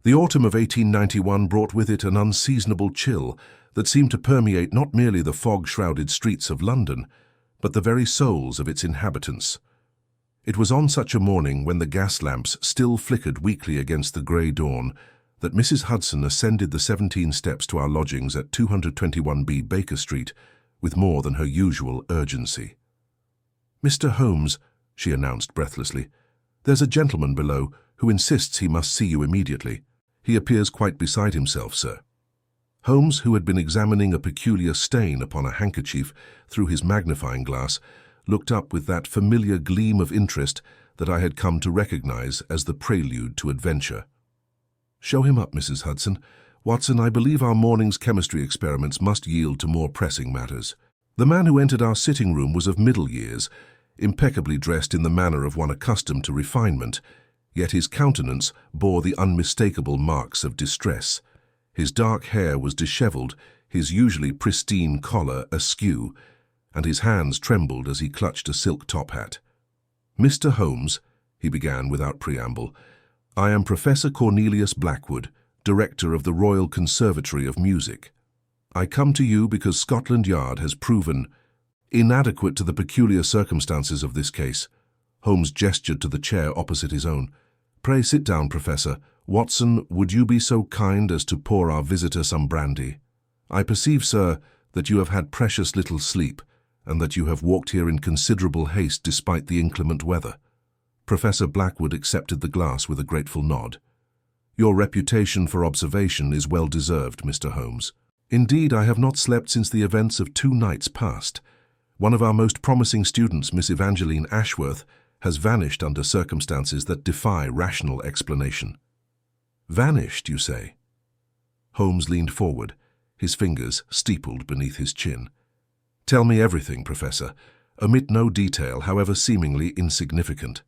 The autumn of 1891 brought with it an unseasonable chill that seemed to permeate not merely the fog-shrouded streets of London, but the very souls of its inhabitants. It was on such a morning, when the gas lamps still flickered weakly against the grey dawn, that Mrs. Hudson ascended the 17 steps to our lodgings at 221B Baker Street with more than her usual urgency. "Mr. Holmes," she announced breathlessly, "there's a gentleman below who insists he must see you immediately. He appears quite beside himself, sir." Holmes, who had been examining a peculiar stain upon a handkerchief through his magnifying glass, looked up with that familiar gleam of interest that I had come to recognize as the prelude to adventure. "Show him up, Mrs. Hudson. Watson, I believe our morning's chemistry experiments must yield to more pressing matters." The man who entered our sitting room was of middle years, impeccably dressed in the manner of one accustomed to refinement, yet his countenance bore the unmistakable marks of distress. His dark hair was dishevelled, his usually pristine collar askew, and his hands trembled as he clutched a silk top hat. "Mr. Holmes," he began without preamble, "I am Professor Cornelius Blackwood, Director of the Royal Conservatory of Music. I come to you because Scotland Yard has proven inadequate to the peculiar circumstances of this case." Holmes gestured to the chair opposite his own. "Pray sit down, Professor. Watson, would you be so kind as to pour our visitor some brandy? I perceive, sir, that you have had precious little sleep, and that you have walked here in considerable haste despite the inclement weather." Professor Blackwood accepted the glass with a grateful nod. "Your reputation for observation is well deserved, Mr. Holmes. Indeed, I have not slept since the events of 2 nights past. One of our most promising students, Miss Evangeline Ashworth, has vanished under circumstances that defy rational explanation." "Vanished, you say?" Holmes leaned forward, his fingers steepled beneath his chin. "Tell me everything, Professor. Omit no detail, however seemingly insignificant."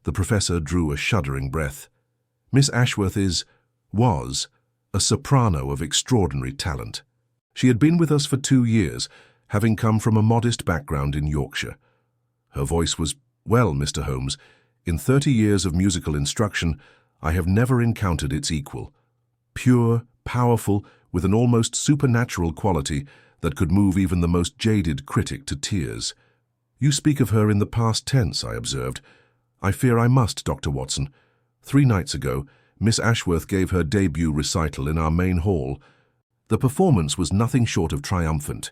The Professor drew a shuddering breath. "Miss Ashworth was, a soprano of extraordinary talent. She had been with us for 2 years, having come from a modest background in Yorkshire. Her voice was, well, Mr. Holmes, in 30 years of musical instruction, I have never encountered its equal. Pure, powerful, with an almost supernatural quality that could move even the most jaded critic to tears." "You speak of her in the past tense," I observed. "I fear I must, Dr. Watson. 3 nights ago, Miss Ashworth gave her debut recital in our main hall. The performance was nothing short of triumphant.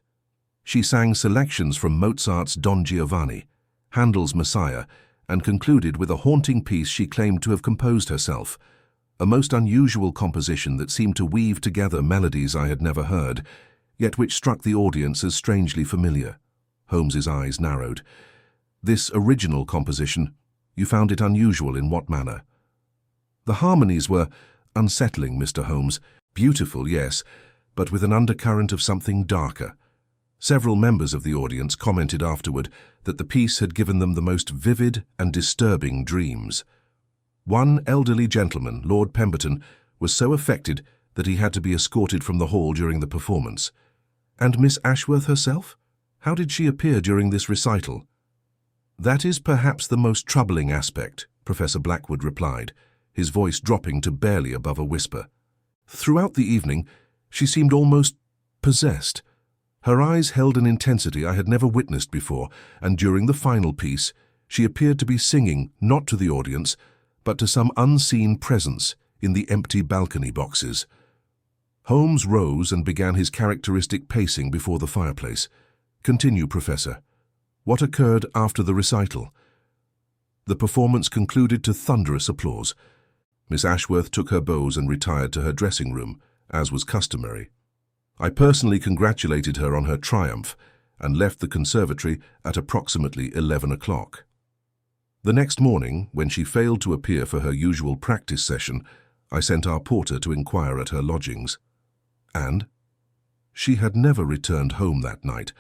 She sang selections from Mozart's Don Giovanni, Handel's Messiah, and concluded with a haunting piece she claimed to have composed herself, a most unusual composition that seemed to weave together melodies I had never heard, yet which struck the audience as strangely familiar." Holmes's eyes narrowed. "This original composition, you found it unusual in what manner?" "The harmonies were unsettling, Mr. Holmes. Beautiful, yes, but with an undercurrent of something darker. Several members of the audience commented afterward that the piece had given them the most vivid and disturbing dreams. One elderly gentleman, Lord Pemberton, was so affected that he had to be escorted from the hall during the performance." "And Miss Ashworth herself? How did she appear during this recital?" "That is perhaps the most troubling aspect," Professor Blackwood replied, his voice dropping to barely above a whisper. "Throughout the evening, she seemed almost possessed. Her eyes held an intensity I had never witnessed before, and during the final piece, she appeared to be singing not to the audience, but to some unseen presence in the empty balcony boxes." Holmes rose and began his characteristic pacing before the fireplace. "Continue, Professor. What occurred after the recital?" "The performance concluded to thunderous applause. Miss Ashworth took her bows and retired to her dressing room, as was customary. I personally congratulated her on her triumph and left the conservatory at approximately 11 o'clock. The next morning, when she failed to appear for her usual practice session, I sent our porter to inquire at her lodgings. And she had never returned home that night.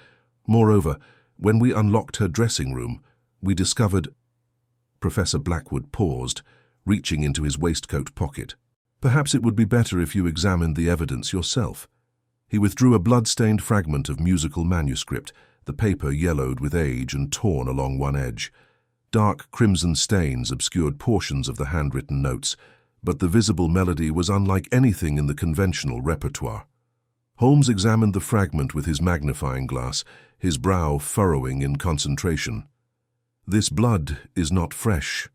Moreover, when we unlocked her dressing room, we discovered—" Professor Blackwood paused, reaching into his waistcoat pocket. "Perhaps it would be better if you examined the evidence yourself." He withdrew a blood-stained fragment of musical manuscript, the paper yellowed with age and torn along one edge. Dark crimson stains obscured portions of the handwritten notes, but the visible melody was unlike anything in the conventional repertoire. Holmes examined the fragment with his magnifying glass, his brow furrowing in concentration. This blood is not fresh,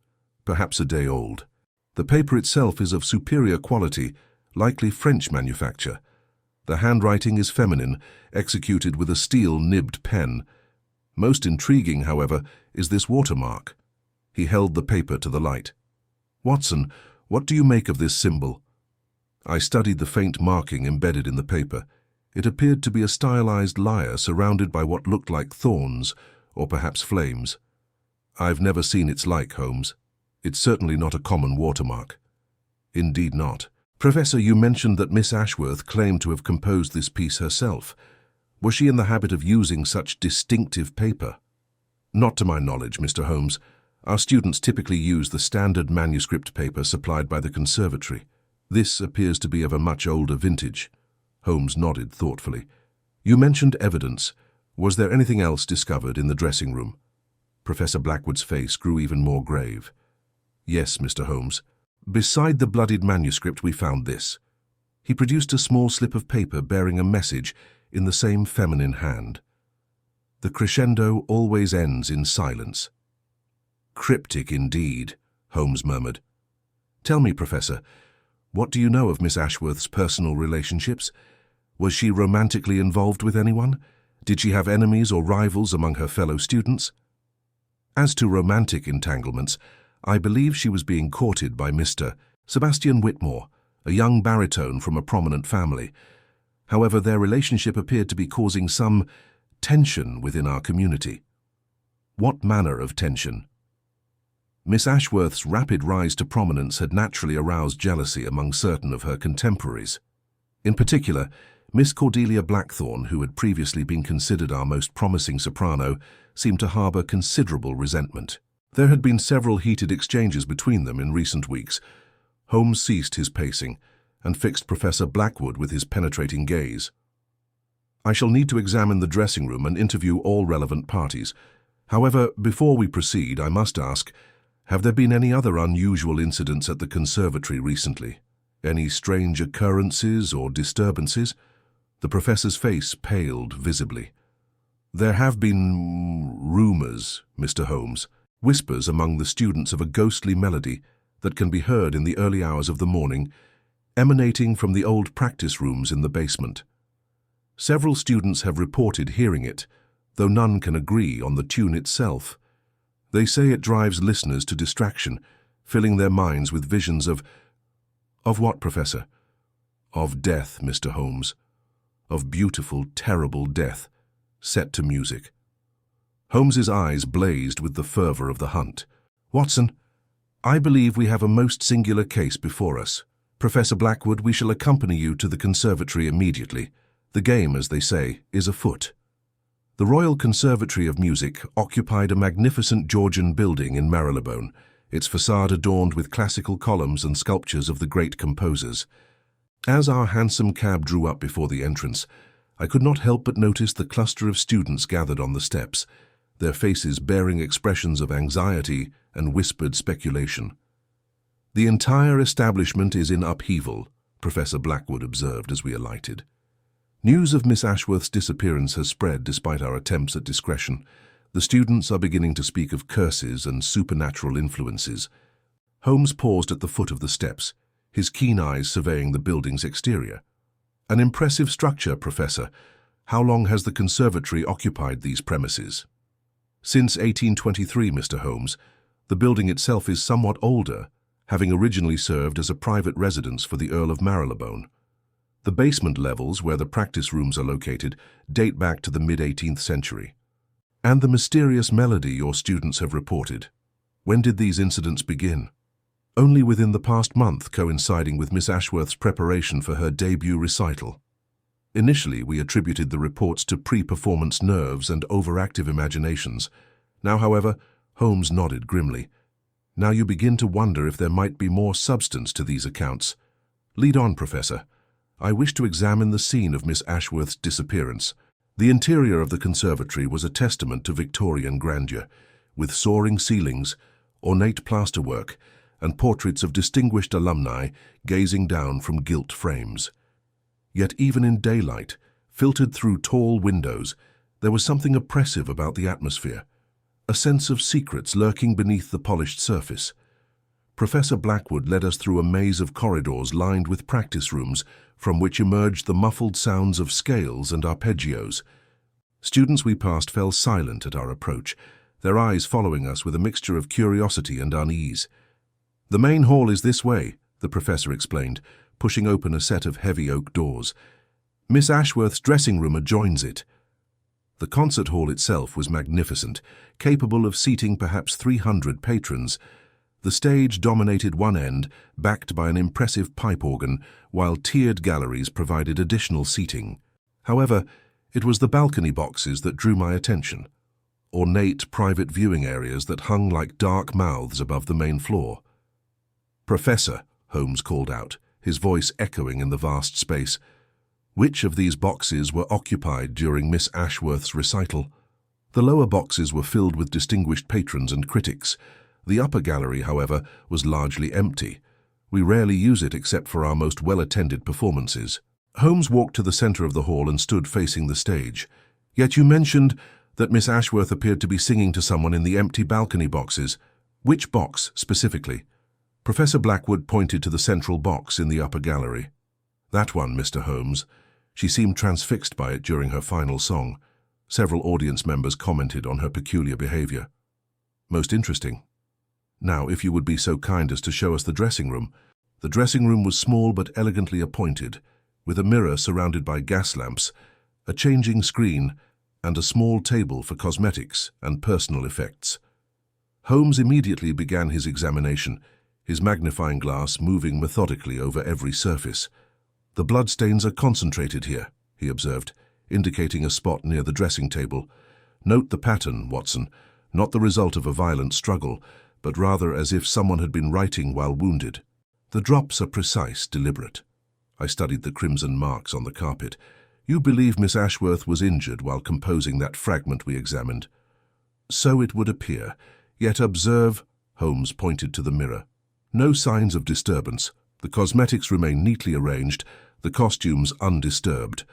perhaps a day old. The paper itself is of superior quality, likely French manufacture. The handwriting is feminine, executed with a steel-nibbed pen. Most intriguing, however, is this watermark. He held the paper to the light. "Watson, what do you make of this symbol?" I studied the faint marking embedded in the paper. It appeared to be a stylized lyre surrounded by what looked like thorns, or perhaps flames. "I've never seen its like, Holmes. It's certainly not a common watermark." "Indeed not. Professor, you mentioned that Miss Ashworth claimed to have composed this piece herself. Was she in the habit of using such distinctive paper?" "Not to my knowledge, Mr. Holmes. Our students typically use the standard manuscript paper supplied by the conservatory. This appears to be of a much older vintage." Holmes nodded thoughtfully. "You mentioned evidence. Was there anything else discovered in the dressing room?" Professor Blackwood's face grew even more grave. "Yes, Mr. Holmes. Beside the bloodied manuscript we found this." He produced a small slip of paper bearing a message in the same feminine hand. "The crescendo always ends in silence." "Cryptic indeed," Holmes murmured. "Tell me, Professor, what do you know of Miss Ashworth's personal relationships? Was she romantically involved with anyone? Did she have enemies or rivals among her fellow students?" "As to romantic entanglements, I believe she was being courted by Mr. Sebastian Whitmore, a young baritone from a prominent family. However, their relationship appeared to be causing some tension within our community." "What manner of tension?" "Miss Ashworth's rapid rise to prominence had naturally aroused jealousy among certain of her contemporaries. In particular, Miss Cordelia Blackthorne, who had previously been considered our most promising soprano, seemed to harbor considerable resentment. There had been several heated exchanges between them in recent weeks." Holmes ceased his pacing and fixed Professor Blackwood with his penetrating gaze. "I shall need to examine the dressing room and interview all relevant parties. However, before we proceed, I must ask, have there been any other unusual incidents at the conservatory recently? Any strange occurrences or disturbances?" The professor's face paled visibly. "There have been rumors, Mr. Holmes, whispers among the students of a ghostly melody that can be heard in the early hours of the morning, emanating from the old practice rooms in the basement. Several students have reported hearing it, though none can agree on the tune itself. They say it drives listeners to distraction, filling their minds with visions of what, Professor?" "Of death, Mr. Holmes. Of beautiful, terrible death, set to music." Holmes's eyes blazed with the fervor of the hunt. "Watson, I believe we have a most singular case before us. Professor Blackwood, we shall accompany you to the conservatory immediately. The game, as they say, is afoot." The Royal Conservatory of Music occupied a magnificent Georgian building in Marylebone, its facade adorned with classical columns and sculptures of the great composers. As our handsome cab drew up before the entrance, I could not help but notice the cluster of students gathered on the steps, their faces bearing expressions of anxiety and whispered speculation. "The entire establishment is in upheaval," Professor Blackwood observed as we alighted. "News of Miss Ashworth's disappearance has spread despite our attempts at discretion. The students are beginning to speak of curses and supernatural influences." Holmes paused at the foot of the steps, his keen eyes surveying the building's exterior. "An impressive structure, Professor. How long has the conservatory occupied these premises?" "Since 1823, Mr. Holmes. The building itself is somewhat older, having originally served as a private residence for the Earl of Marylebone. The basement levels, where the practice rooms are located, date back to the mid-18th century." "And the mysterious melody your students have reported. When did these incidents begin?" "Only within the past month, coinciding with Miss Ashworth's preparation for her debut recital. Initially, we attributed the reports to pre-performance nerves and overactive imaginations. Now, however," Holmes nodded grimly, "now you begin to wonder if there might be more substance to these accounts. Lead on, Professor. I wish to examine the scene of Miss Ashworth's disappearance." The interior of the conservatory was a testament to Victorian grandeur, with soaring ceilings, ornate plasterwork, and portraits of distinguished alumni gazing down from gilt frames. Yet even in daylight, filtered through tall windows, there was something oppressive about the atmosphere, a sense of secrets lurking beneath the polished surface. Professor Blackwood led us through a maze of corridors lined with practice rooms, from which emerged the muffled sounds of scales and arpeggios. Students we passed fell silent at our approach, their eyes following us with a mixture of curiosity and unease. "The main hall is this way," the professor explained, pushing open a set of heavy oak doors. "Miss Ashworth's dressing room adjoins it." The concert hall itself was magnificent, capable of seating perhaps 300 patrons. The stage dominated one end, backed by an impressive pipe organ, while tiered galleries provided additional seating. However, it was the balcony boxes that drew my attention, ornate private viewing areas that hung like dark mouths above the main floor. "Professor," Holmes called out, his voice echoing in the vast space, "which of these boxes were occupied during Miss Ashworth's recital?" The lower boxes were filled with distinguished patrons and critics. The upper gallery, however, was largely empty. We rarely use it except for our most well-attended performances. Holmes walked to the center of the hall and stood facing the stage. "Yet you mentioned that Miss Ashworth appeared to be singing to someone in the empty balcony boxes. Which box, specifically?" Professor Blackwood pointed to the central box in the upper gallery. "That one, Mr. Holmes. She seemed transfixed by it during her final song. Several audience members commented on her peculiar behavior." "Most interesting. Now, if you would be so kind as to show us the dressing room." The dressing room was small but elegantly appointed, with a mirror surrounded by gas lamps, a changing screen, and a small table for cosmetics and personal effects. Holmes immediately began his examination, his magnifying glass moving methodically over every surface. "The bloodstains are concentrated here," he observed, indicating a spot near the dressing table. "Note the pattern, Watson, not the result of a violent struggle, but rather as if someone had been writing while wounded. The drops are precise, deliberate." I studied the crimson marks on the carpet. "You believe Miss Ashworth was injured while composing that fragment we examined?" "So it would appear. Yet observe," Holmes pointed to the mirror. "No signs of disturbance. The cosmetics remain neatly arranged, the costumes undisturbed.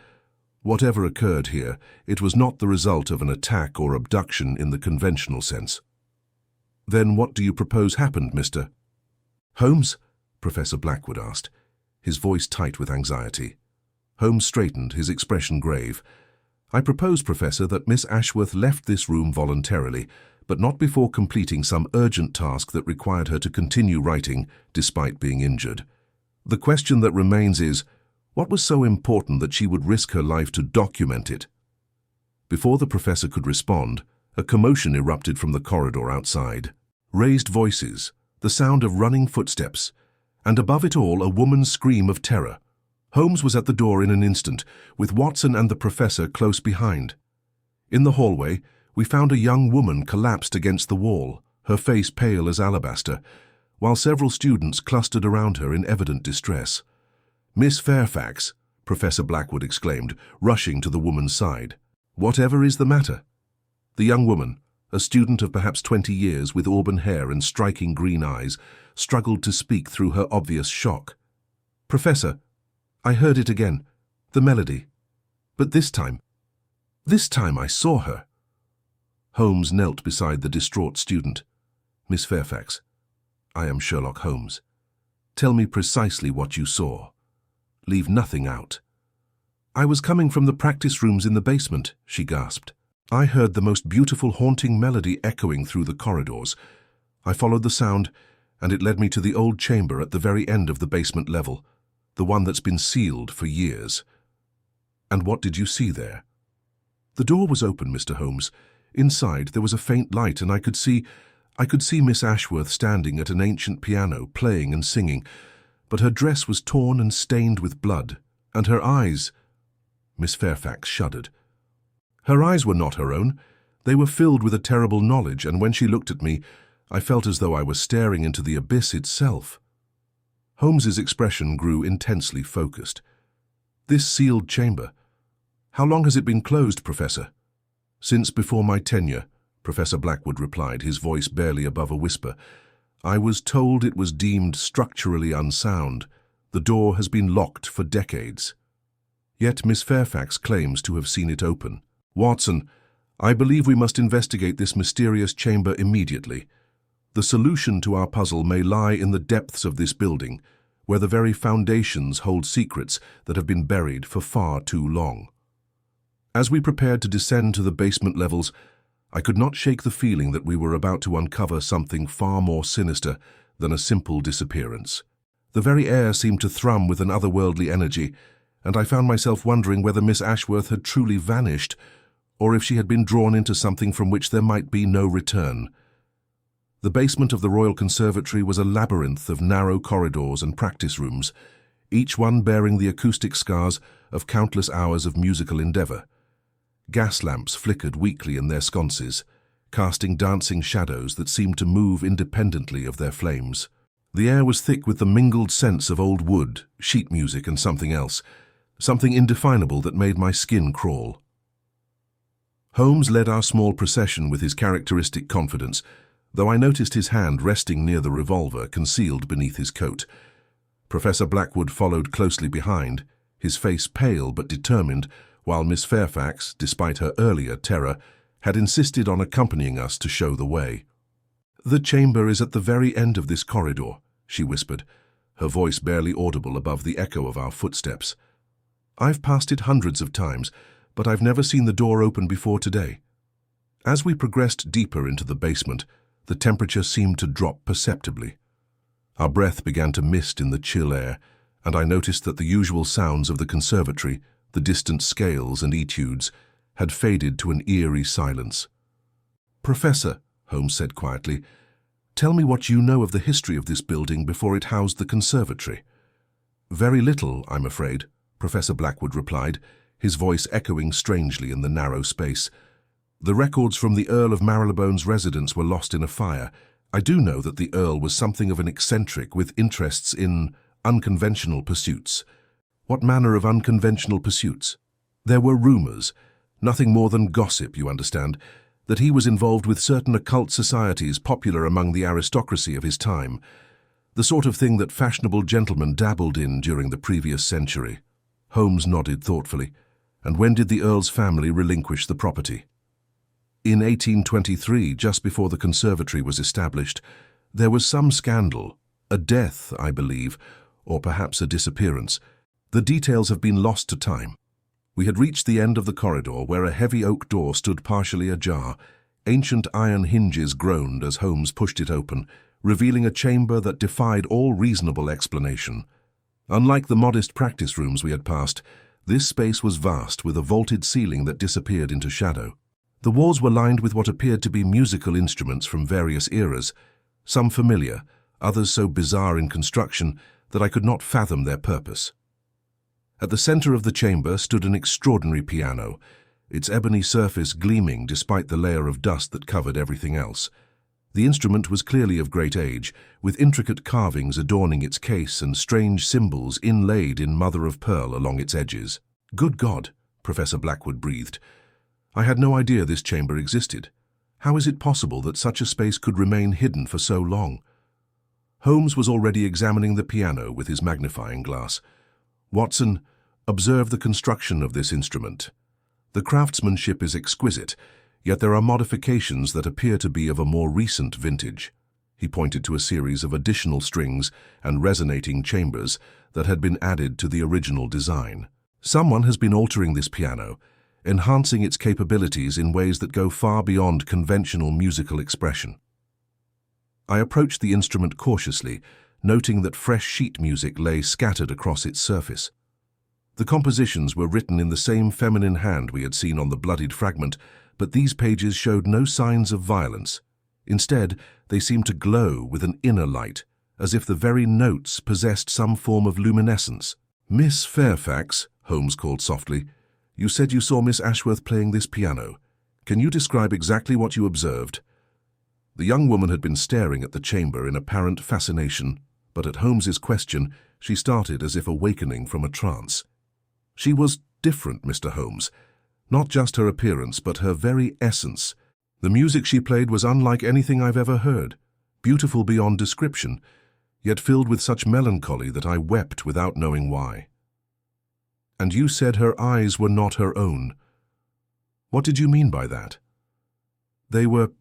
Whatever occurred here, it was not the result of an attack or abduction in the conventional sense." "Then what do you propose happened, Mr. Holmes?" Professor Blackwood asked, his voice tight with anxiety. Holmes straightened, his expression grave. "I propose, Professor, that Miss Ashworth left this room voluntarily, but not before completing some urgent task that required her to continue writing despite being injured. The question that remains is, what was so important that she would risk her life to document it?" Before the professor could respond, a commotion erupted from the corridor outside. Raised voices, the sound of running footsteps, and above it all a woman's scream of terror. Holmes was at the door in an instant, with Watson and the professor close behind. In the hallway, we found a young woman collapsed against the wall, her face pale as alabaster, while several students clustered around her in evident distress. "Miss Fairfax," Professor Blackwood exclaimed, rushing to the woman's side. "Whatever is the matter?" The young woman, a student of perhaps 20 years with auburn hair and striking green eyes, struggled to speak through her obvious shock. "Professor, I heard it again, the melody. But this time I saw her." Holmes knelt beside the distraught student. "Miss Fairfax, I am Sherlock Holmes. Tell me precisely what you saw. Leave nothing out." "I was coming from the practice rooms in the basement," she gasped. "I heard the most beautiful haunting melody echoing through the corridors. I followed the sound, and it led me to the old chamber at the very end of the basement level, the one that's been sealed for years." "And what did you see there?" "The door was open, Mr. Holmes. Inside there was a faint light, and I could see Miss Ashworth standing at an ancient piano, playing and singing, but her dress was torn and stained with blood, and her eyes—" Miss Fairfax shuddered. "Her eyes were not her own. They were filled with a terrible knowledge, and when she looked at me, I felt as though I was staring into the abyss itself." Holmes's expression grew intensely focused. "This sealed chamber. How long has it been closed, Professor?" "Since before my tenure," Professor Blackwood replied, his voice barely above a whisper. I was told it was deemed structurally unsound. The door has been locked for decades. Yet Miss Fairfax claims to have seen it open. Watson, I believe we must investigate this mysterious chamber immediately. The solution to our puzzle may lie in the depths of this building, where the very foundations hold secrets that have been buried for far too long. As we prepared to descend to the basement levels, I could not shake the feeling that we were about to uncover something far more sinister than a simple disappearance. The very air seemed to thrum with an otherworldly energy, and I found myself wondering whether Miss Ashworth had truly vanished, or if she had been drawn into something from which there might be no return. The basement of the Royal Conservatory was a labyrinth of narrow corridors and practice rooms, each one bearing the acoustic scars of countless hours of musical endeavour. Gas lamps flickered weakly in their sconces, casting dancing shadows that seemed to move independently of their flames. The air was thick with the mingled scents of old wood, sheet music and something else, something indefinable that made my skin crawl. Holmes led our small procession with his characteristic confidence, though I noticed his hand resting near the revolver concealed beneath his coat. Professor Blackwood followed closely behind, his face pale but determined, while Miss Fairfax, despite her earlier terror, had insisted on accompanying us to show the way. "The chamber is at the very end of this corridor," she whispered, her voice barely audible above the echo of our footsteps. "I've passed it hundreds of times, but I've never seen the door open before today." As we progressed deeper into the basement, the temperature seemed to drop perceptibly. Our breath began to mist in the chill air, and I noticed that the usual sounds of the conservatory, the distant scales and etudes, had faded to an eerie silence. "Professor," Holmes said quietly, "tell me what you know of the history of this building before it housed the conservatory." "Very little, I'm afraid," Professor Blackwood replied, his voice echoing strangely in the narrow space. "The records from the Earl of Marylebone's residence were lost in a fire. I do know that the Earl was something of an eccentric with interests in unconventional pursuits." "What manner of unconventional pursuits?" "There were rumors, nothing more than gossip, you understand, that he was involved with certain occult societies popular among the aristocracy of his time, the sort of thing that fashionable gentlemen dabbled in during the previous century." Holmes nodded thoughtfully. "And when did the Earl's family relinquish the property?" "In 1823, just before the conservatory was established. There was some scandal, a death, I believe, or perhaps a disappearance. The details have been lost to time." We had reached the end of the corridor where a heavy oak door stood partially ajar. Ancient iron hinges groaned as Holmes pushed it open, revealing a chamber that defied all reasonable explanation. Unlike the modest practice rooms we had passed, this space was vast with a vaulted ceiling that disappeared into shadow. The walls were lined with what appeared to be musical instruments from various eras, some familiar, others so bizarre in construction that I could not fathom their purpose. At the center of the chamber stood an extraordinary piano, its ebony surface gleaming despite the layer of dust that covered everything else. The instrument was clearly of great age, with intricate carvings adorning its case and strange symbols inlaid in mother-of-pearl along its edges. "Good God," Professor Blackwood breathed. "I had no idea this chamber existed. How is it possible that such a space could remain hidden for so long?" Holmes was already examining the piano with his magnifying glass. "Watson, observe the construction of this instrument. The craftsmanship is exquisite, yet there are modifications that appear to be of a more recent vintage." He pointed to a series of additional strings and resonating chambers that had been added to the original design. "Someone has been altering this piano, enhancing its capabilities in ways that go far beyond conventional musical expression." I approached the instrument cautiously, noting that fresh sheet music lay scattered across its surface. The compositions were written in the same feminine hand we had seen on the bloodied fragment, but these pages showed no signs of violence. Instead, they seemed to glow with an inner light, as if the very notes possessed some form of luminescence. "Miss Fairfax," Holmes called softly, "you said you saw Miss Ashworth playing this piano. Can you describe exactly what you observed?" The young woman had been staring at the chamber in apparent fascination, but at Holmes's question, she started as if awakening from a trance. "She was different, Mr. Holmes. Not just her appearance, but her very essence. The music she played was unlike anything I've ever heard. beautiful beyond description, yet filled with such melancholy that I wept without knowing why. And you said her eyes were not her own. What did you mean by that? They were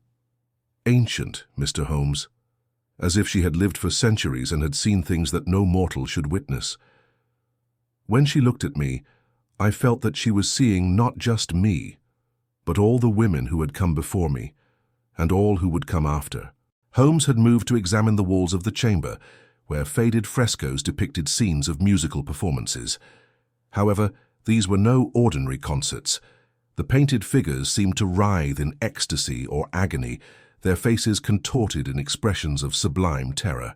ancient, Mr. Holmes, as if she had lived for centuries and had seen things that no mortal should witness. When she looked at me, I felt that she was seeing not just me, but all the women who had come before me, and all who would come after. Holmes had moved to examine the walls of the chamber, where faded frescoes depicted scenes of musical performances. However, these were no ordinary concerts. The painted figures seemed to writhe in ecstasy or agony, their faces contorted in expressions of sublime terror.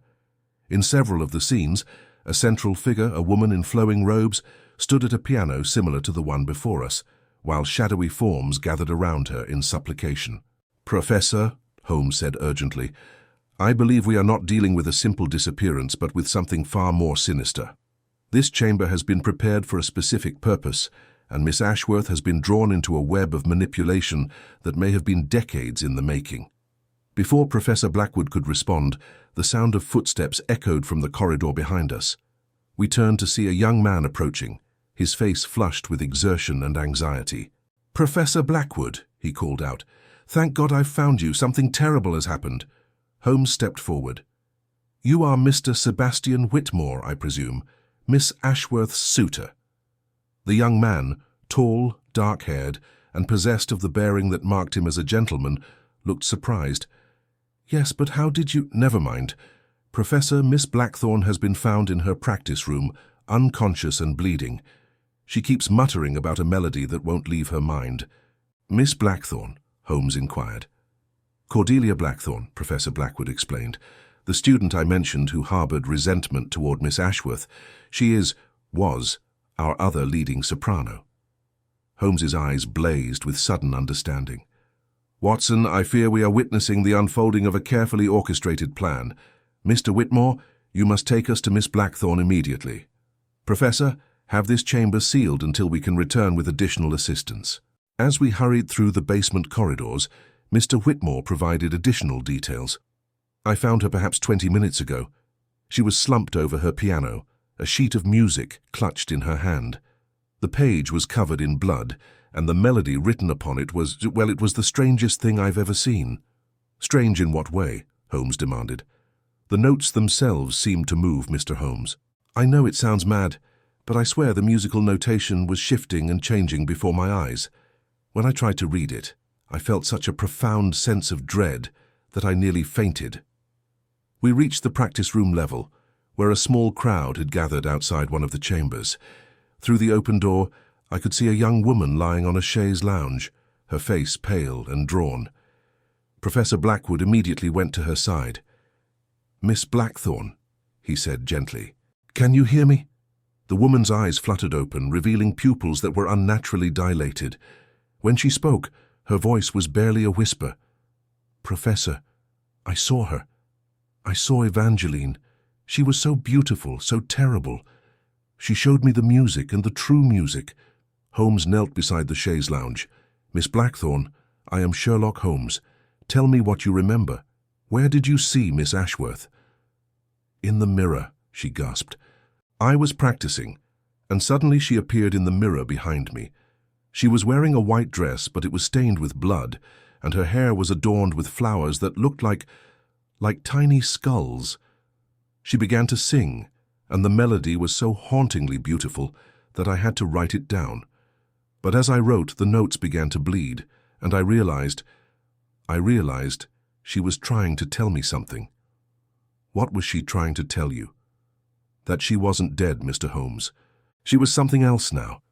In several of the scenes, a central figure, a woman in flowing robes, stood at a piano similar to the one before us, while shadowy forms gathered around her in supplication. "Professor," Holmes said urgently, "I believe we are not dealing with a simple disappearance, but with something far more sinister. This chamber has been prepared for a specific purpose, and Miss Ashworth has been drawn into a web of manipulation that may have been decades in the making." Before Professor Blackwood could respond, the sound of footsteps echoed from the corridor behind us. We turned to see a young man approaching, his face flushed with exertion and anxiety. "Professor Blackwood," he called out, "thank God I've found you. Something terrible has happened." Holmes stepped forward. "You are Mr. Sebastian Whitmore, I presume, Miss Ashworth's suitor." The young man, tall, dark-haired, and possessed of the bearing that marked him as a gentleman, looked surprised. "Yes, but how did you—" "Never mind. Professor, Miss Blackthorne has been found in her practice room, unconscious and bleeding. She keeps muttering about a melody that won't leave her mind." "Miss Blackthorne?" Holmes inquired. "Cordelia Blackthorne," Professor Blackwood explained. "The student I mentioned who harbored resentment toward Miss Ashworth. She was, our other leading soprano." Holmes's eyes blazed with sudden understanding. "Watson, I fear we are witnessing the unfolding of a carefully orchestrated plan. Mr. Whitmore, you must take us to Miss Blackthorne immediately. Professor, have this chamber sealed until we can return with additional assistance." As we hurried through the basement corridors, Mr. Whitmore provided additional details. "I found her perhaps 20 minutes ago. She was slumped over her piano, a sheet of music clutched in her hand. The page was covered in blood, and the melody written upon it was, well, it was the strangest thing I've ever seen." "Strange in what way?" Holmes demanded. "The notes themselves seemed to move, Mr. Holmes. I know it sounds mad, but I swear the musical notation was shifting and changing before my eyes. When I tried to read it, I felt such a profound sense of dread that I nearly fainted." We reached the practice room level, where a small crowd had gathered outside one of the chambers. Through the open door, I could see a young woman lying on a chaise lounge, her face pale and drawn. Professor Blackwood immediately went to her side. "Miss Blackthorne," he said gently. "Can you hear me?" The woman's eyes fluttered open, revealing pupils that were unnaturally dilated. When she spoke, her voice was barely a whisper. "Professor, I saw her. I saw Evangeline. She was so beautiful, so terrible. She showed me the music, and the true music." Holmes knelt beside the chaise lounge. "Miss Blackthorne, I am Sherlock Holmes. Tell me what you remember. Where did you see Miss Ashworth?" "In the mirror," she gasped. "I was practicing, and suddenly she appeared in the mirror behind me. She was wearing a white dress, but it was stained with blood, and her hair was adorned with flowers that looked like tiny skulls. She began to sing, and the melody was so hauntingly beautiful that I had to write it down. But as I wrote, the notes began to bleed, and I realized she was trying to tell me something." "What was she trying to tell you?" "That she wasn't dead, Mr. Holmes. She was something else now.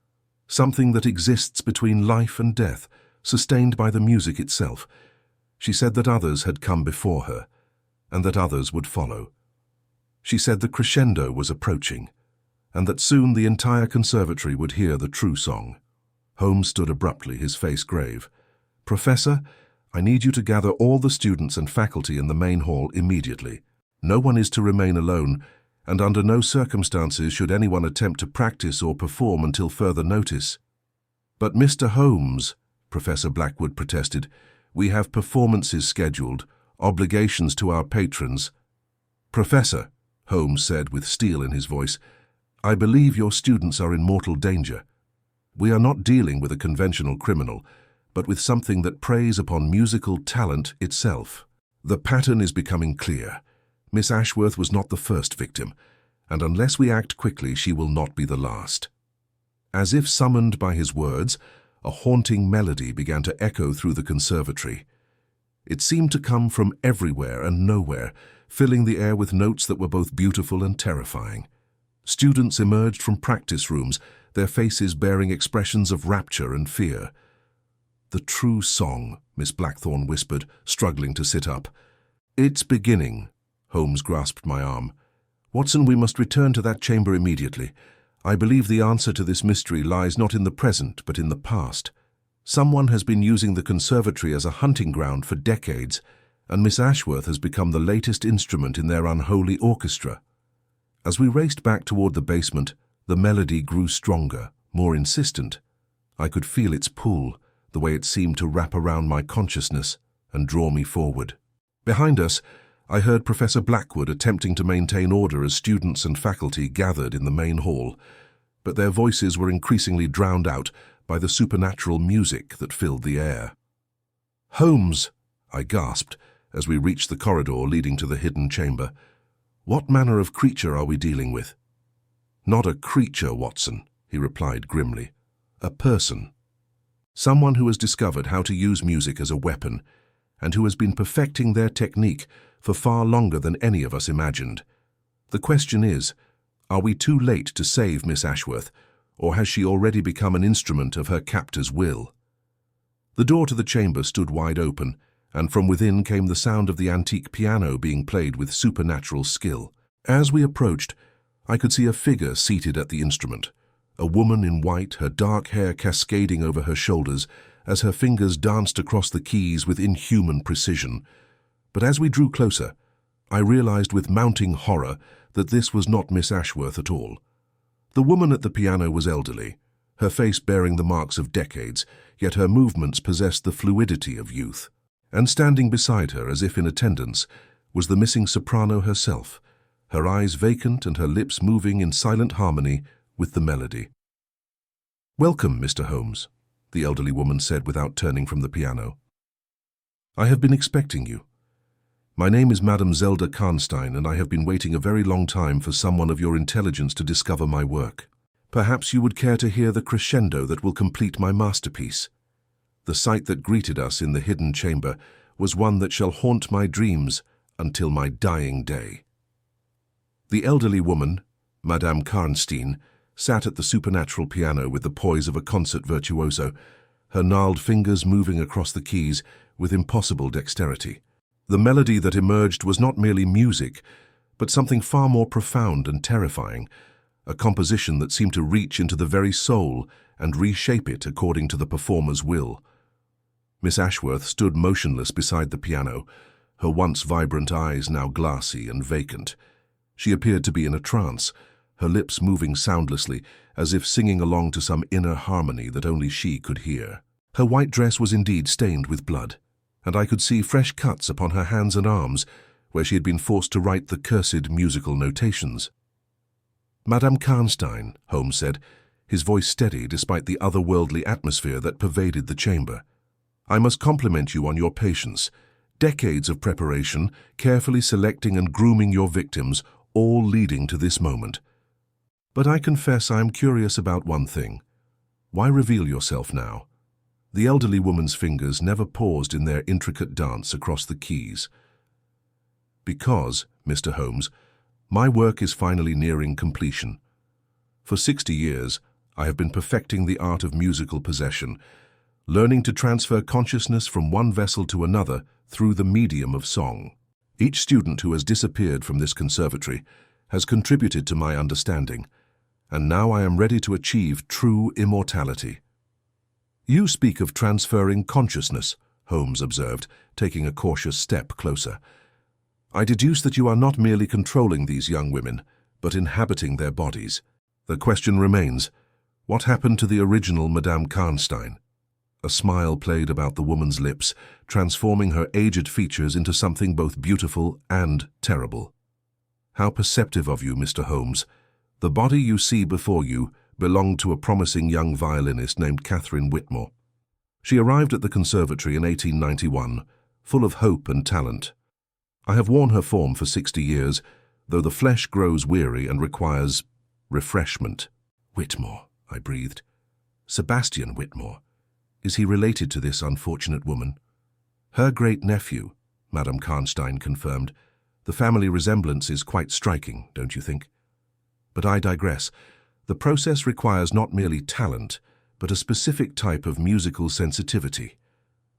Something that exists between life and death, sustained by the music itself. She said that others had come before her, and that others would follow. She said the crescendo was approaching, and that soon the entire conservatory would hear the true song." Holmes stood abruptly, his face grave. "Professor, I need you to gather all the students and faculty in the main hall immediately. No one is to remain alone, and under no circumstances should anyone attempt to practice or perform until further notice." "But Mr. Holmes," Professor Blackwood protested, "we have performances scheduled, obligations to our patrons. Professor, Holmes said with steel in his voice, I believe your students are in mortal danger. We are not dealing with a conventional criminal, but with something that preys upon musical talent itself. The pattern is becoming clear. Miss Ashworth was not the first victim, and unless we act quickly, she will not be the last. As if summoned by his words, a haunting melody began to echo through the conservatory. It seemed to come from everywhere and nowhere, filling the air with notes that were both beautiful and terrifying. Students emerged from practice rooms, their faces bearing expressions of rapture and fear. The true song, Miss Blackthorne whispered, struggling to sit up. It's beginning. Holmes grasped my arm. Watson, we must return to that chamber immediately. I believe the answer to this mystery lies not in the present, but in the past. Someone has been using the conservatory as a hunting ground for decades, and Miss Ashworth has become the latest instrument in their unholy orchestra. As we raced back toward the basement, the melody grew stronger, more insistent. I could feel its pull, the way it seemed to wrap around my consciousness and draw me forward. Behind us, I heard Professor Blackwood attempting to maintain order as students and faculty gathered in the main hall, but their voices were increasingly drowned out by the supernatural music that filled the air. Holmes, I gasped as we reached the corridor leading to the hidden chamber. What manner of creature are we dealing with? Not a creature, Watson, he replied grimly. A person. Someone who has discovered how to use music as a weapon, and who has been perfecting their technique for far longer than any of us imagined. The question is, are we too late to save Miss Ashworth, or has she already become an instrument of her captor's will? The door to the chamber stood wide open, and from within came the sound of the antique piano being played with supernatural skill. As we approached, I could see a figure seated at the instrument, a woman in white, her dark hair cascading over her shoulders as her fingers danced across the keys with inhuman precision. But as we drew closer, I realized with mounting horror that this was not Miss Ashworth at all. The woman at the piano was elderly, her face bearing the marks of decades, yet her movements possessed the fluidity of youth. And standing beside her, as if in attendance, was the missing soprano herself, her eyes vacant and her lips moving in silent harmony with the melody. "Welcome, Mr. Holmes," the elderly woman said without turning from the piano. "I have been expecting you. My name is Madame Zelda Karnstein, and I have been waiting a very long time for someone of your intelligence to discover my work. Perhaps you would care to hear the crescendo that will complete my masterpiece. The sight that greeted us in the hidden chamber was one that shall haunt my dreams until my dying day." The elderly woman, Madame Karnstein, sat at the supernatural piano with the poise of a concert virtuoso, her gnarled fingers moving across the keys with impossible dexterity. The melody that emerged was not merely music, but something far more profound and terrifying, a composition that seemed to reach into the very soul and reshape it according to the performer's will. Miss Ashworth stood motionless beside the piano, her once vibrant eyes now glassy and vacant. She appeared to be in a trance, her lips moving soundlessly, as if singing along to some inner harmony that only she could hear. Her white dress was indeed stained with blood, and I could see fresh cuts upon her hands and arms, where she had been forced to write the cursed musical notations. "Madame Karnstein," Holmes said, his voice steady despite the otherworldly atmosphere that pervaded the chamber. "I must compliment you on your patience. Decades of preparation, carefully selecting and grooming your victims, all leading to this moment. But I confess I am curious about one thing. Why reveal yourself now?" The elderly woman's fingers never paused in their intricate dance across the keys. "Because, Mr. Holmes, my work is finally nearing completion. For 60 years, I have been perfecting the art of musical possession, learning to transfer consciousness from one vessel to another through the medium of song. Each student who has disappeared from this conservatory has contributed to my understanding, and now I am ready to achieve true immortality." "You speak of transferring consciousness," Holmes observed, taking a cautious step closer. "I deduce that you are not merely controlling these young women, but inhabiting their bodies. The question remains, what happened to the original Madame Karnstein?" A smile played about the woman's lips, transforming her aged features into something both beautiful and terrible. "How perceptive of you, Mr. Holmes. The body you see before you belonged to a promising young violinist named Catherine Whitmore. She arrived at the conservatory in 1891, full of hope and talent. I have worn her form for 60 years, though the flesh grows weary and requires refreshment." "Whitmore," I breathed. "Sebastian Whitmore. Is he related to this unfortunate woman?" "Her great-nephew," Madame Karnstein confirmed. "The family resemblance is quite striking, don't you think? But I digress. The process requires not merely talent, but a specific type of musical sensitivity.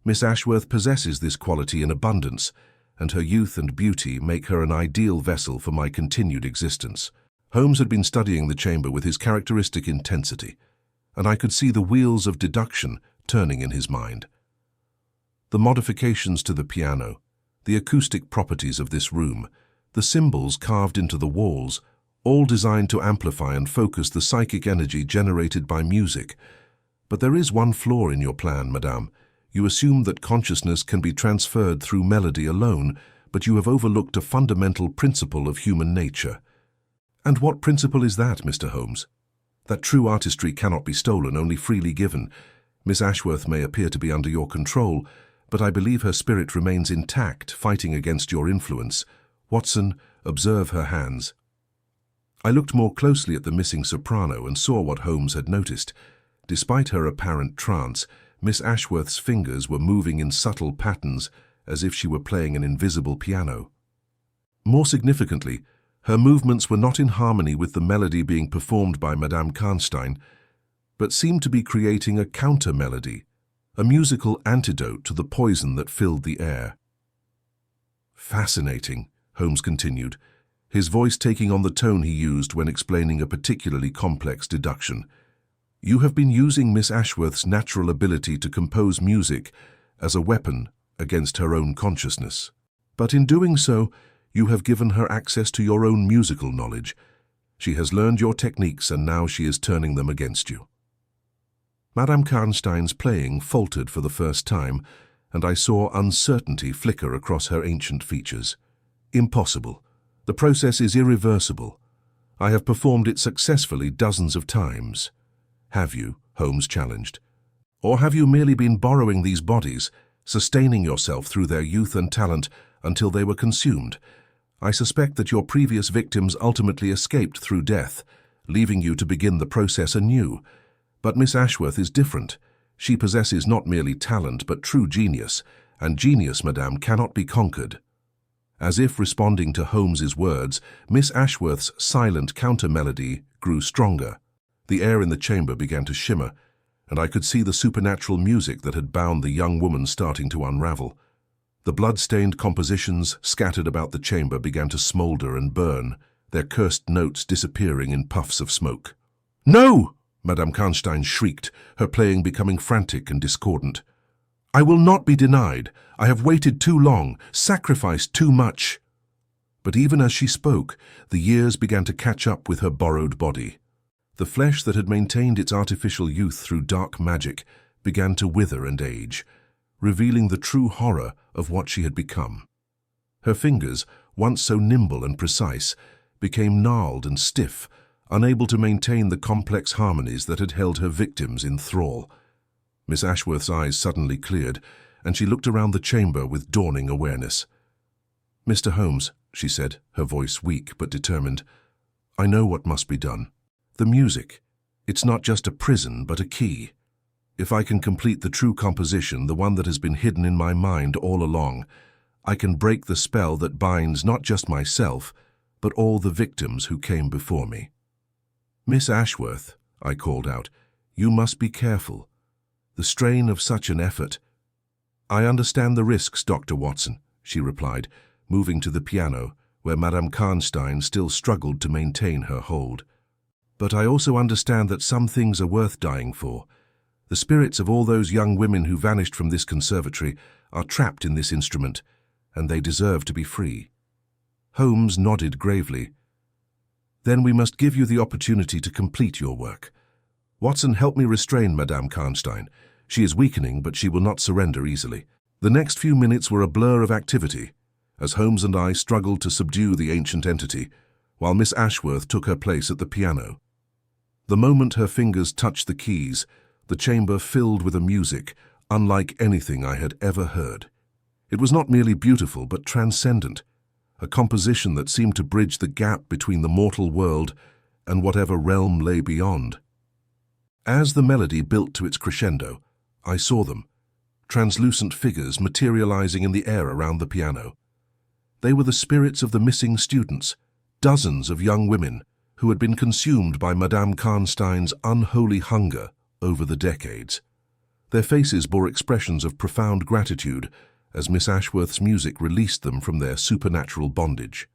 Miss Ashworth possesses this quality in abundance, and her youth and beauty make her an ideal vessel for my continued existence." Holmes had been studying the chamber with his characteristic intensity, and I could see the wheels of deduction turning in his mind. The modifications to the piano, the acoustic properties of this room, the symbols carved into the walls, all designed to amplify and focus the psychic energy generated by music. But there is one flaw in your plan, Madame. You assume that consciousness can be transferred through melody alone, but you have overlooked a fundamental principle of human nature. "And what principle is that, Mr. Holmes?" "That true artistry cannot be stolen, only freely given. Miss Ashworth may appear to be under your control, but I believe her spirit remains intact, fighting against your influence. Watson, observe her hands." I looked more closely at the missing soprano and saw what Holmes had noticed. Despite her apparent trance, Miss Ashworth's fingers were moving in subtle patterns, as if she were playing an invisible piano. More significantly, her movements were not in harmony with the melody being performed by Madame Karnstein, but seemed to be creating a counter-melody, a musical antidote to the poison that filled the air. "Fascinating," Holmes continued, his voice taking on the tone he used when explaining a particularly complex deduction. "You have been using Miss Ashworth's natural ability to compose music as a weapon against her own consciousness. But in doing so, you have given her access to your own musical knowledge. She has learned your techniques and now she is turning them against you." Madame Karnstein's playing faltered for the first time, and I saw uncertainty flicker across her ancient features. "Impossible. The process is irreversible. I have performed it successfully dozens of times." "Have you?" Holmes challenged. "Or have you merely been borrowing these bodies, sustaining yourself through their youth and talent until they were consumed? I suspect that your previous victims ultimately escaped through death, leaving you to begin the process anew. But Miss Ashworth is different. She possesses not merely talent but true genius, and genius, Madame, cannot be conquered." As if responding to Holmes's words, Miss Ashworth's silent counter-melody grew stronger. The air in the chamber began to shimmer, and I could see the supernatural music that had bound the young woman starting to unravel. The blood-stained compositions scattered about the chamber began to smolder and burn, their cursed notes disappearing in puffs of smoke. "No!" Madame Karnstein shrieked, her playing becoming frantic and discordant. "I will not be denied. I have waited too long, sacrificed too much." But even as she spoke, the years began to catch up with her borrowed body. The flesh that had maintained its artificial youth through dark magic began to wither and age, revealing the true horror of what she had become. Her fingers, once so nimble and precise, became gnarled and stiff, unable to maintain the complex harmonies that had held her victims in thrall. Miss Ashworth's eyes suddenly cleared, and she looked around the chamber with dawning awareness. "Mr. Holmes," she said, her voice weak but determined, "I know what must be done. The music. It's not just a prison, but a key. If I can complete the true composition, the one that has been hidden in my mind all along, I can break the spell that binds not just myself, but all the victims who came before me." "Miss Ashworth," I called out, "you must be careful. The strain of such an effort—" "I understand the risks, Dr. Watson," she replied, moving to the piano, where Madame Karnstein still struggled to maintain her hold. "But I also understand that some things are worth dying for. The spirits of all those young women who vanished from this conservatory are trapped in this instrument, and they deserve to be free." Holmes nodded gravely. "Then we must give you the opportunity to complete your work. Watson, help me restrain Madame Karnstein. She is weakening, but she will not surrender easily. The next few minutes were a blur of activity, as Holmes and I struggled to subdue the ancient entity, while Miss Ashworth took her place at the piano. The moment her fingers touched the keys, the chamber filled with a music unlike anything I had ever heard. It was not merely beautiful, but transcendent, a composition that seemed to bridge the gap between the mortal world and whatever realm lay beyond. As the melody built to its crescendo, I saw them, translucent figures materializing in the air around the piano. They were the spirits of the missing students, dozens of young women who had been consumed by Madame Karnstein's unholy hunger over the decades. Their faces bore expressions of profound gratitude as Miss Ashworth's music released them from their supernatural bondage.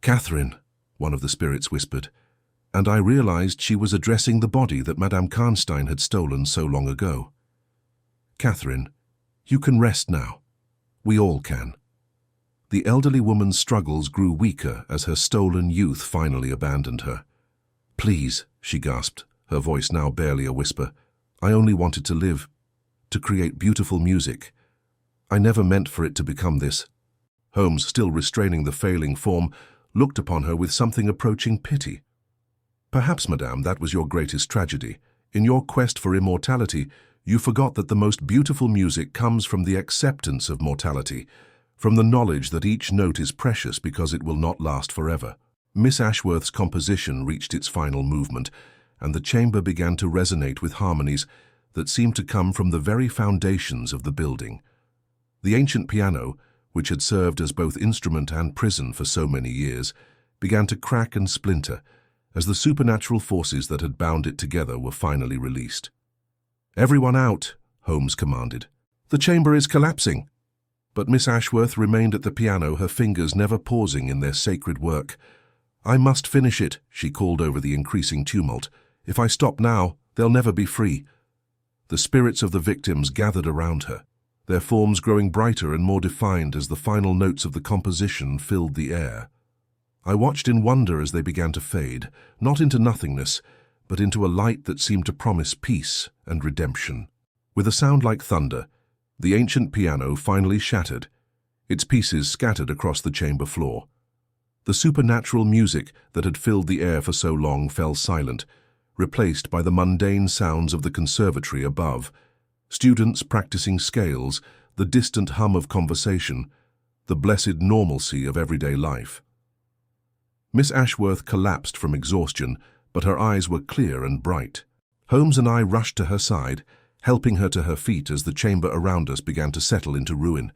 "Catherine," one of the spirits whispered, and I realized she was addressing the body that Madame Karnstein had stolen so long ago. "Catherine, you can rest now. We all can." The elderly woman's struggles grew weaker as her stolen youth finally abandoned her. "Please," she gasped, her voice now barely a whisper. "I only wanted to live, to create beautiful music. I never meant for it to become this." Holmes, still restraining the failing form, looked upon her with something approaching pity. "Perhaps, madame, that was your greatest tragedy. In your quest for immortality, you forgot that the most beautiful music comes from the acceptance of mortality, from the knowledge that each note is precious because it will not last forever." Miss Ashworth's composition reached its final movement, and the chamber began to resonate with harmonies that seemed to come from the very foundations of the building. The ancient piano, which had served as both instrument and prison for so many years, began to crack and splinter as the supernatural forces that had bound it together were finally released. "Everyone out," Holmes commanded. "The chamber is collapsing." But Miss Ashworth remained at the piano, her fingers never pausing in their sacred work. "I must finish it," she called over the increasing tumult. "If I stop now, they'll never be free." The spirits of the victims gathered around her, their forms growing brighter and more defined as the final notes of the composition filled the air. I watched in wonder as they began to fade, not into nothingness, but into a light that seemed to promise peace and redemption. With a sound like thunder, the ancient piano finally shattered, its pieces scattered across the chamber floor. The supernatural music that had filled the air for so long fell silent, replaced by the mundane sounds of the conservatory above, students practicing scales, the distant hum of conversation, the blessed normalcy of everyday life. Miss Ashworth collapsed from exhaustion, but her eyes were clear and bright. Holmes and I rushed to her side, helping her to her feet as the chamber around us began to settle into ruin.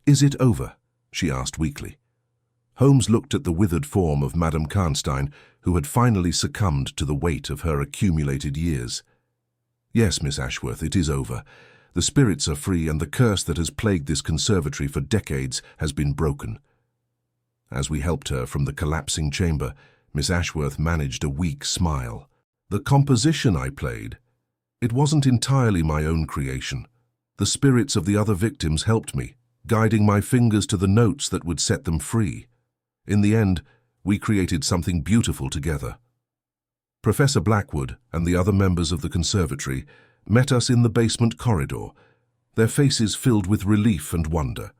"Is it over?" she asked weakly. Holmes looked at the withered form of Madame Karnstein, who had finally succumbed to the weight of her accumulated years. "Yes, Miss Ashworth, it is over. The spirits are free, and the curse that has plagued this conservatory for decades has been broken." As we helped her from the collapsing chamber, Miss Ashworth managed a weak smile. "The composition I played, it wasn't entirely my own creation. The spirits of the other victims helped me, guiding my fingers to the notes that would set them free. In the end, we created something beautiful together." Professor Blackwood and the other members of the conservatory met us in the basement corridor, their faces filled with relief and wonder.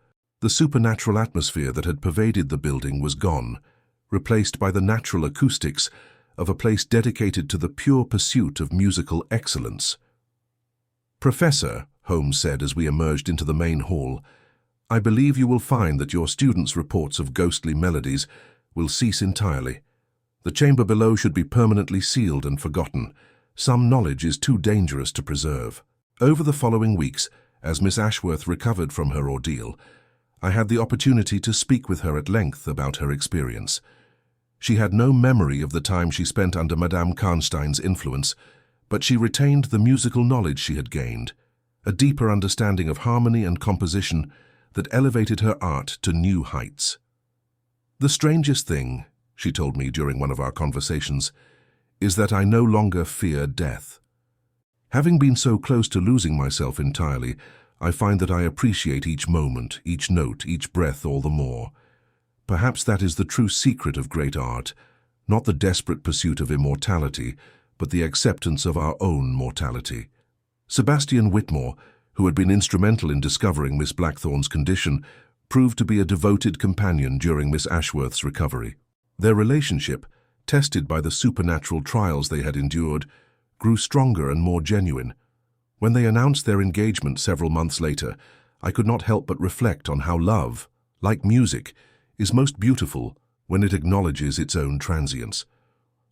The supernatural atmosphere that had pervaded the building was gone, replaced by the natural acoustics of a place dedicated to the pure pursuit of musical excellence. "Professor," Holmes said as we emerged into the main hall, "I believe you will find that your students' reports of ghostly melodies will cease entirely. The chamber below should be permanently sealed and forgotten. Some knowledge is too dangerous to preserve." Over the following weeks, as Miss Ashworth recovered from her ordeal, I had the opportunity to speak with her at length about her experience. She had no memory of the time she spent under Madame Karnstein's influence, but she retained the musical knowledge she had gained, a deeper understanding of harmony and composition that elevated her art to new heights. "The strangest thing," she told me during one of our conversations, "is that I no longer fear death. Having been so close to losing myself entirely, I find that I appreciate each moment, each note, each breath all the more. Perhaps that is the true secret of great art, not the desperate pursuit of immortality, but the acceptance of our own mortality." Sebastian Whitmore, who had been instrumental in discovering Miss Blackthorn's condition, proved to be a devoted companion during Miss Ashworth's recovery. Their relationship, tested by the supernatural trials they had endured, grew stronger and more genuine. When they announced their engagement several months later, I could not help but reflect on how love, like music, is most beautiful when it acknowledges its own transience.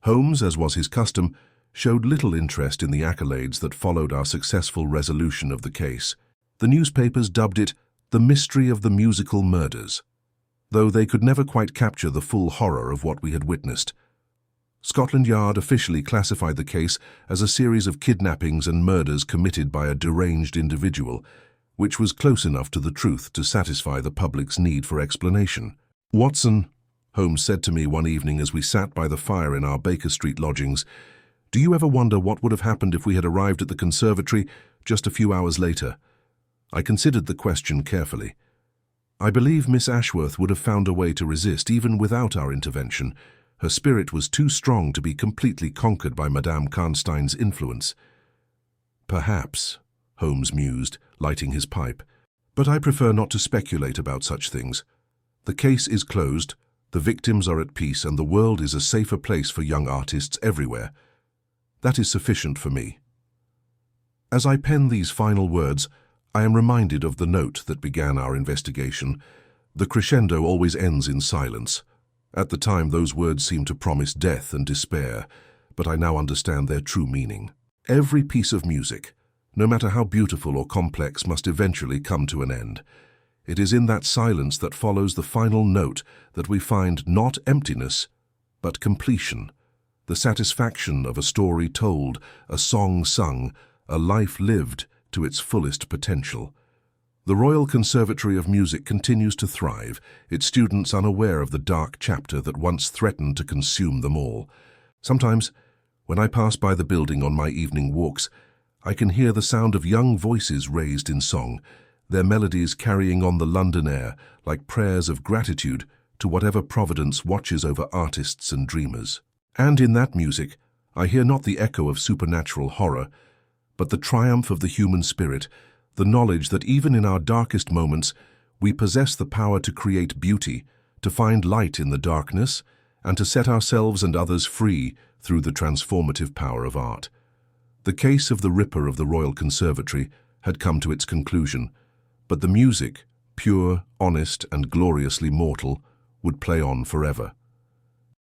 Holmes, as was his custom, showed little interest in the accolades that followed our successful resolution of the case. The newspapers dubbed it the mystery of the musical murders, though they could never quite capture the full horror of what we had witnessed. Scotland Yard officially classified the case as a series of kidnappings and murders committed by a deranged individual, which was close enough to the truth to satisfy the public's need for explanation. "Watson," Holmes said to me one evening as we sat by the fire in our Baker Street lodgings, "do you ever wonder what would have happened if we had arrived at the conservatory just a few hours later?" I considered the question carefully. I believe Miss Ashworth would have found a way to resist even without our intervention. Her spirit was too strong to be completely conquered by Madame Karnstein's influence. "Perhaps," Holmes mused, lighting his pipe, "but I prefer not to speculate about such things. The case is closed, the victims are at peace, and the world is a safer place for young artists everywhere. That is sufficient for me." As I pen these final words, I am reminded of the note that began our investigation. The crescendo always ends in silence. At the time, those words seemed to promise death and despair, but I now understand their true meaning. Every piece of music, no matter how beautiful or complex, must eventually come to an end. It is in that silence that follows the final note that we find not emptiness, but completion, the satisfaction of a story told, a song sung, a life lived to its fullest potential. The Royal Conservatory of Music continues to thrive, its students unaware of the dark chapter that once threatened to consume them all. Sometimes, when I pass by the building on my evening walks, I can hear the sound of young voices raised in song, their melodies carrying on the London air like prayers of gratitude to whatever providence watches over artists and dreamers. And in that music, I hear not the echo of supernatural horror, but the triumph of the human spirit, the knowledge that even in our darkest moments, we possess the power to create beauty, to find light in the darkness, and to set ourselves and others free through the transformative power of art. The case of the Ripper of the Royal Conservatory had come to its conclusion, but the music, pure, honest, and gloriously mortal, would play on forever.